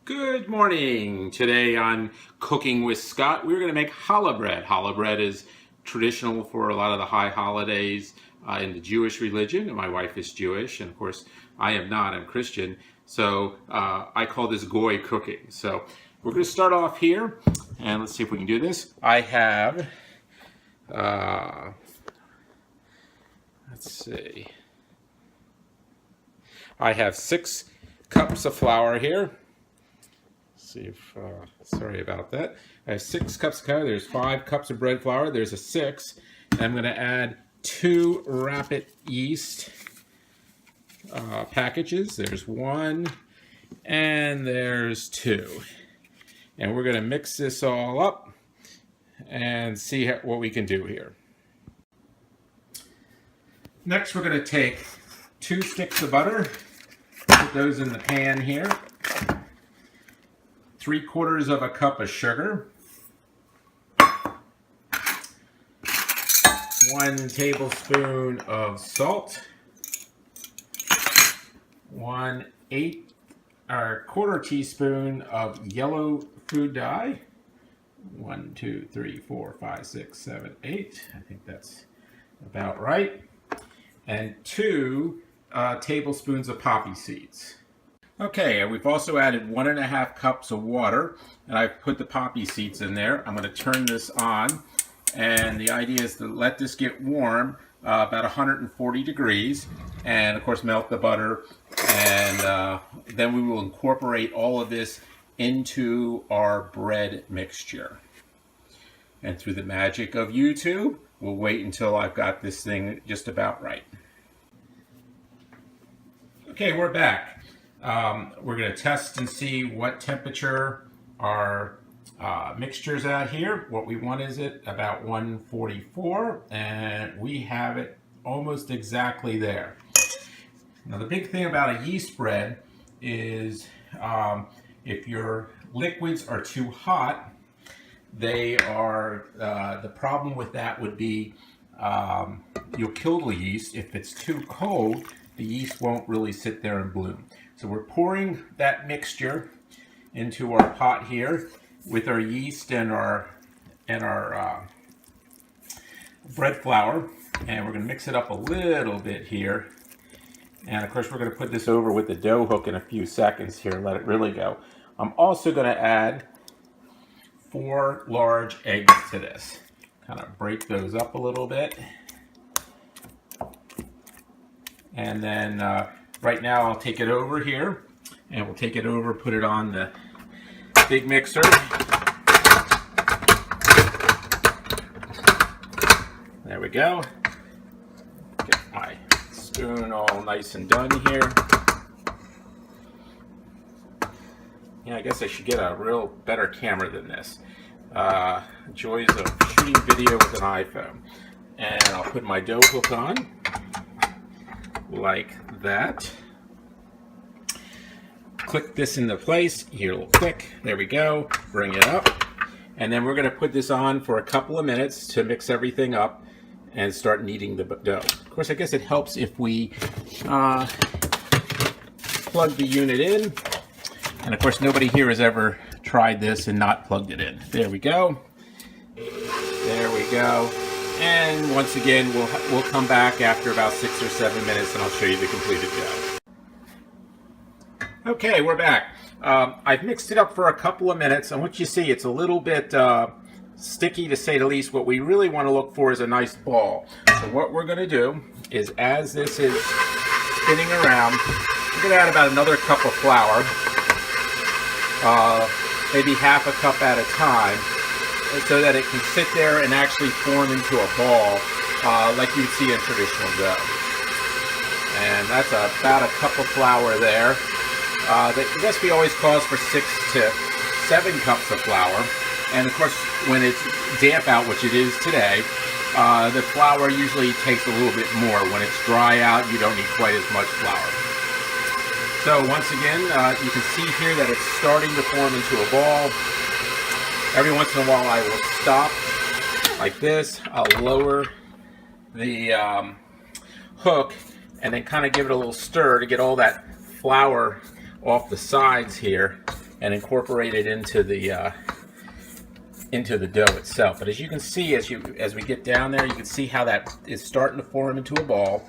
Good morning. Today on Cooking with Scott, we're going to make challah bread. Challah bread is traditional for a lot of the high holidays in the Jewish religion. And my wife is Jewish, and of course I am not. I'm Christian. So I call this goy cooking. So we're going to start off here, and let's see if we can do this. I have, let's see, I have 6 cups of flour here. See if, sorry about that. I have 6 cups of flour. There's 5 cups of bread flour. There's a 6. And I'm going to add 2 rapid yeast packages. There's 1 and there's 2. And we're going to mix this all up and see what we can do here. Next, we're going to take 2 sticks of butter, put those in the pan here. 3/4 of a cup of sugar, 1 tablespoon of salt, 1/4 teaspoon of yellow food dye, 1, 2, 3, 4, 5, 6, 7, 8. I think that's about right, and 2 tablespoons of poppy seeds. Okay, we've also added 1.5 cups of water, and I've put the poppy seeds in there. I'm going to turn this on, and the idea is to let this get warm, about 140 degrees, and of course melt the butter, and then we will incorporate all of this into our bread mixture. And through the magic of YouTube, we'll wait until I've got this thing just about right. Okay, we're back. We're going to test and see what temperature our mixture's at here. What we want is it about 144, and we have it almost exactly there. Now the big thing about a yeast bread is if your liquids are too hot, they are, the problem with that would be you'll kill the yeast. If it's too cold, the yeast won't really sit there and bloom. So we're pouring that mixture into our pot here with our yeast and our bread flour, and we're going to mix it up a little bit here. And of course we're going to put this over with the dough hook in a few seconds here and let it really go. I'm also going to add 4 large eggs to this. Kind of break those up a little bit. And then right now I'll take it over here, and we'll take it over, put it on the big mixer. There we go. Get my spoon all nice and done here. Yeah, I guess I should get a real better camera than this. Joys of shooting video with an iPhone. And I'll put my dough hook on like that. Click this into place, here a little click, there we go, bring it up, and then we're going to put this on for a couple of minutes to mix everything up and start kneading the dough. Of course, I guess it helps if we plug the unit in, and of course nobody here has ever tried this and not plugged it in. There we go, there we go. And once again, we'll come back after about 6 or 7 minutes, and I'll show you the completed dough. Okay, we're back. I've mixed it up for a couple of minutes, and what you see, it's a little bit sticky to say the least. What we really want to look for is a nice ball. So what we're going to do is, as this is spinning around, we're going to add about another cup of flour, maybe half a cup at a time, so that it can sit there and actually form into a ball like you would see in traditional dough. And that's about a cup of flour there. The recipe always calls for 6 to 7 cups of flour. And of course, when it's damp out, which it is today, the flour usually takes a little bit more. When it's dry out, you don't need quite as much flour. So once again, you can see here that it's starting to form into a ball. Every once in a while I will stop like this. I'll lower the hook and then kind of give it a little stir to get all that flour off the sides here. and incorporate it into the dough itself. But as you can see, as we get down there, you can see how that is starting to form into a ball.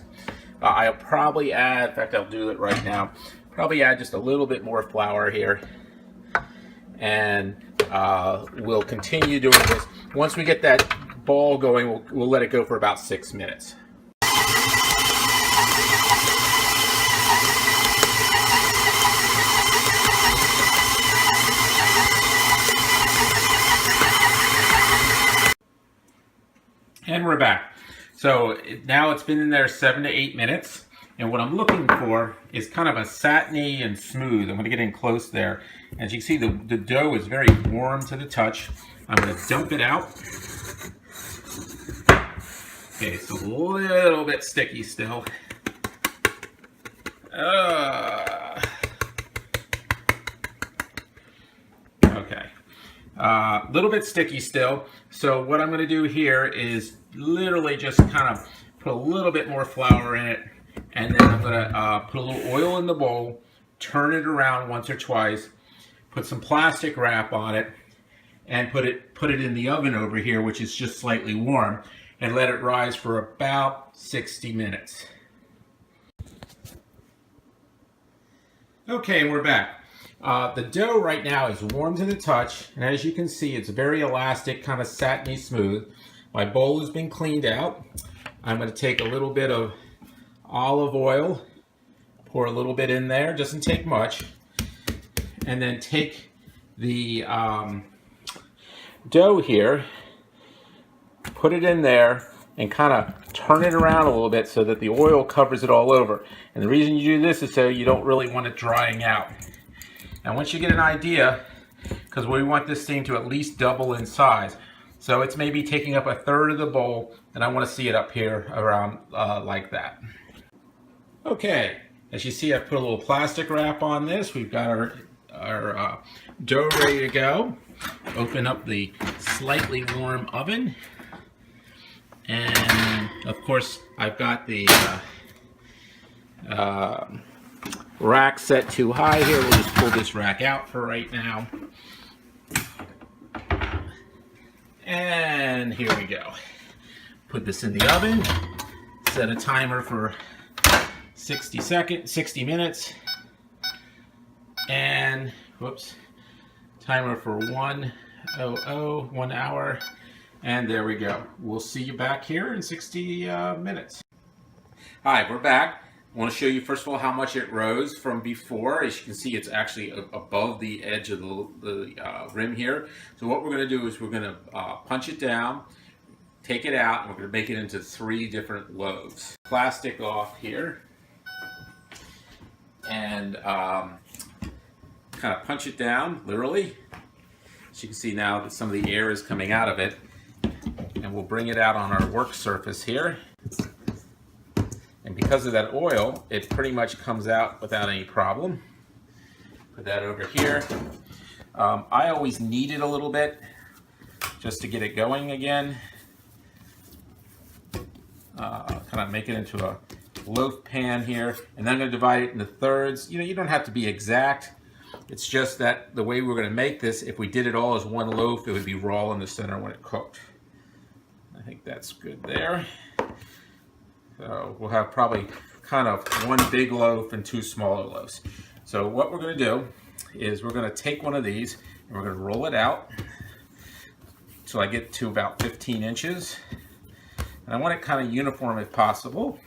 I'll probably add, in fact I'll do it right now, probably add just a little bit more flour here. And we'll continue doing this. Once we get that ball going, we'll let it go for about 6 minutes. And we're back. So now it's been in there 7 to 8 minutes. And what I'm looking for is kind of a satiny and smooth. I'm going to get in close there. As you can see, the dough is very warm to the touch. I'm going to dump it out. Okay, it's a little bit sticky still. Okay. A little bit sticky still. So what I'm going to do here is literally just kind of put a little bit more flour in it, and then I'm going to put a little oil in the bowl, turn it around once or twice, put some plastic wrap on it, and put it in the oven over here, which is just slightly warm, and let it rise for about 60 minutes. Okay, we're back. The dough right now is warm to the touch, and as you can see, it's very elastic, kind of satiny smooth. My bowl has been cleaned out. I'm going to take a little bit of olive oil, pour a little bit in there, doesn't take much, and then take the dough here, put it in there, and kind of turn it around a little bit so that the oil covers it all over. And the reason you do this is so you don't really want it drying out. And once you get an idea, because we want this thing to at least double in size, so it's maybe taking up a third of the bowl, and I want to see it up here around like that. Okay, as you see, I put a little plastic wrap on this. We've got our dough ready to go. Open up the slightly warm oven, and of course I've got the rack set too high here. We'll just pull this rack out for right now. And here we go. Put this in the oven. Set a timer for 60 minutes. And, whoops, timer for 1 hour. And there we go. We'll see you back here in 60 minutes. Hi, we're back. I want to show you first of all how much it rose from before. As you can see, it's actually above the edge of the rim here. So what we're going to do is we're going to punch it down, take it out, and we're going to make it into 3 different loaves. Plastic off here, and kind of punch it down, literally. As you can see now that some of the air is coming out of it, and we'll bring it out on our work surface here. And because of that oil, it pretty much comes out without any problem. Put that over here. I always knead it a little bit just to get it going again. Kind of make it into a loaf pan here. And then I'm going to divide it into thirds. You know, you don't have to be exact. It's just that the way we're going to make this, if we did it all as one loaf, it would be raw in the center when it cooked. I think that's good there. So we'll have probably kind of 1 big loaf and 2 smaller loaves. So what we're going to do is we're going to take one of these and we're going to roll it out until I get to about 15 inches. And I want it kind of uniform if possible.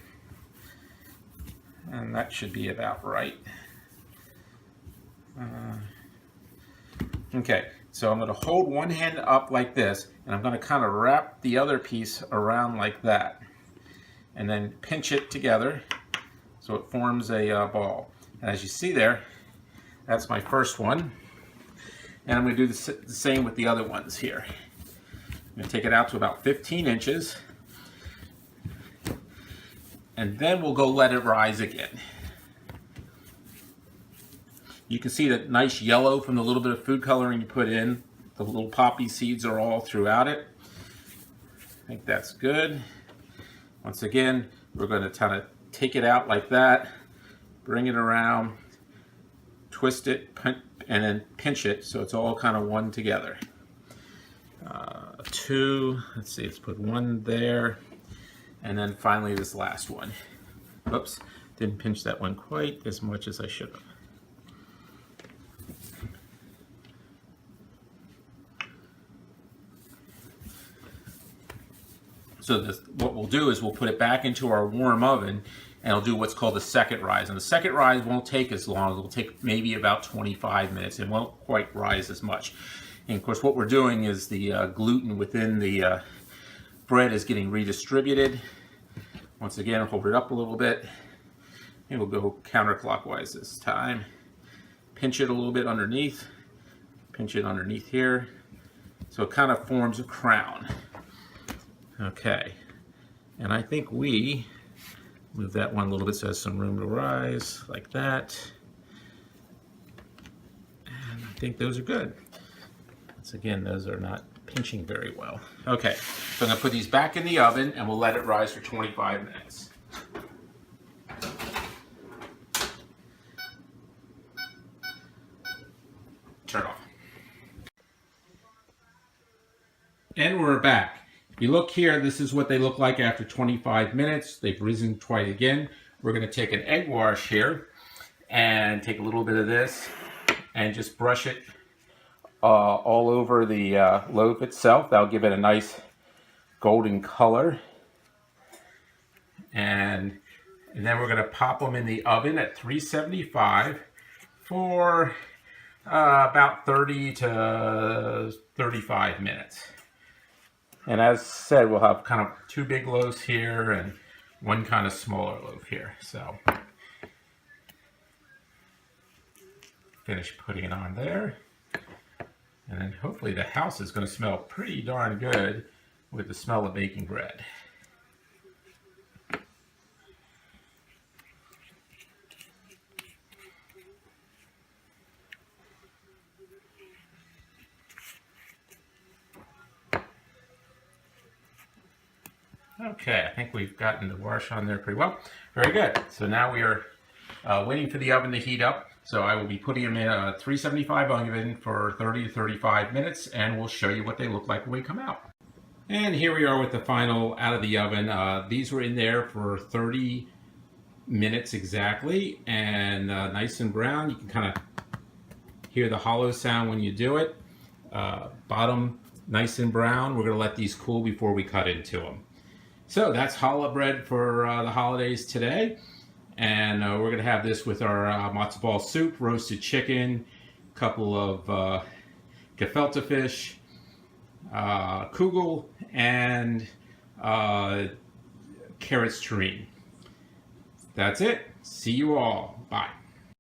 And that should be about right. Okay, so I'm going to hold one hand up like this, and I'm going to kind of wrap the other piece around like that. And then pinch it together so it forms a ball. And as you see there, that's my first one. And I'm going to do the same with the other ones here. I'm going to take it out to about 15 inches. And then we'll go let it rise again. You can see that nice yellow from the little bit of food coloring you put in. The little poppy seeds are all throughout it. I think that's good. Once again, we're going to kind of take it out like that, bring it around, twist it, and then pinch it so it's all kind of one together. Two, let's see, let's put one there, and then finally this last one. Oops, didn't pinch that one quite as much as I should have. So what we'll do is we'll put it back into our warm oven, and it'll do what's called the second rise. And the second rise won't take as long. It'll take maybe about 25 minutes. It won't quite rise as much. And of course, what we're doing is the gluten within the bread is getting redistributed. Once again, hold it up a little bit. And we'll go counterclockwise this time. Pinch it a little bit underneath. Pinch it underneath here. So it kind of forms a crown. Okay. And I think we move that one a little bit so it has some room to rise, like that. And I think those are good. Once again, those are not pinching very well. Okay, so I'm going to put these back in the oven and we'll let it rise for 25 minutes. Turn off. And we're back. If you look here, this is what they look like after 25 minutes. They've risen twice again. We're going to take an egg wash here and take a little bit of this and just brush it all over the loaf itself. That'll give it a nice golden color. And then we're going to pop them in the oven at 375 for about 30 to 35 minutes. And as said, we'll have kind of two big loaves here and one kind of smaller loaf here. So finish putting it on there. And then hopefully the house is going to smell pretty darn good with the smell of baking bread. Okay, I think we've gotten the wash on there pretty well. Very good. So now we are waiting for the oven to heat up. So I will be putting them in a 375 oven for 30 to 35 minutes, and we'll show you what they look like when we come out. And here we are with the final out of the oven. These were in there for 30 minutes exactly, and nice and brown. You can kind of hear the hollow sound when you do it. Bottom nice and brown. We're going to let these cool before we cut into them. So that's challah bread for the holidays today. And we're going to have this with our matzo ball soup, roasted chicken, a couple of gefilte fish, kugel, and carrots terrine. That's it. See you all. Bye.